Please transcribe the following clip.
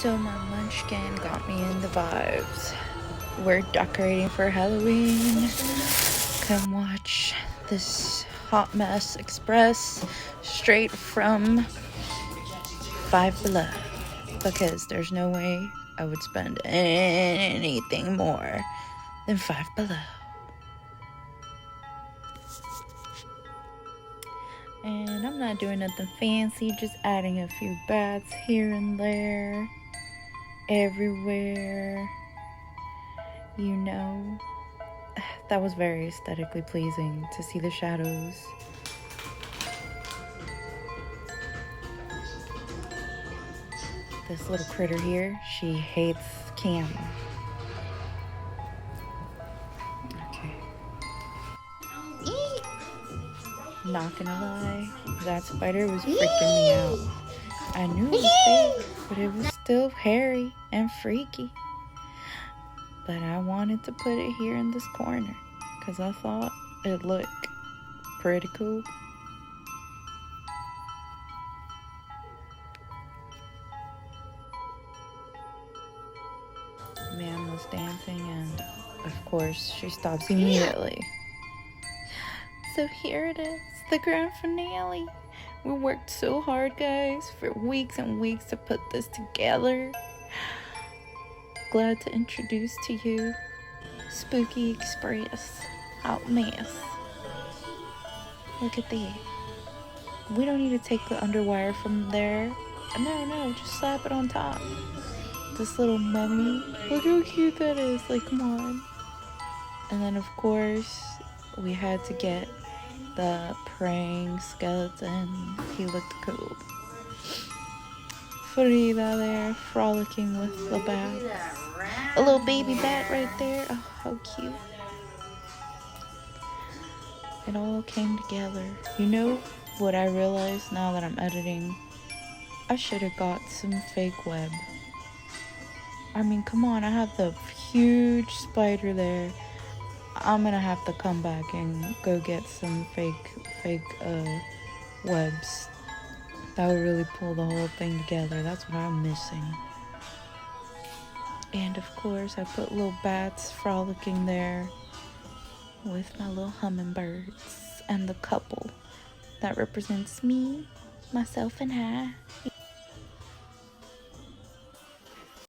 So my munchkin got me in the vibes. We're decorating for Halloween. Come watch this hot mess express straight from Five Below, because there's no way I would spend anything more than Five Below. And I'm not doing nothing fancy, just adding a few bats here and there, everywhere. You know, that was very aesthetically pleasing to see the shadows. This little critter here, she hates camera. Okay. Not gonna lie, that spider was freaking me out. I knew it was fake, but it was still hairy and freaky. But I wanted to put it here in this corner because I thought it looked pretty cool. Man was dancing and of course she stops immediately. So here it is, the grand finale. We worked so hard, guys, for weeks and weeks to put this together. Glad to introduce to you Spooky Express Hot Mess. Look at that. We don't need to take the underwire from there. No, just slap it on top. This little mummy, look how cute that is, like, come on. And then of course we had to get the praying skeleton. He looked cool. Frida there frolicking with the bat. A little baby bat right there. Oh, how cute. It all came together. You know what I realized now that I'm editing? I should have got some fake web. I mean, come on, I have the huge spider there. I'm gonna have to come back and go get some fake webs. That would really pull the whole thing together. That's what I'm missing. And of course, I put little bats frolicking there with my little hummingbirds and the couple that represents me, myself, and I.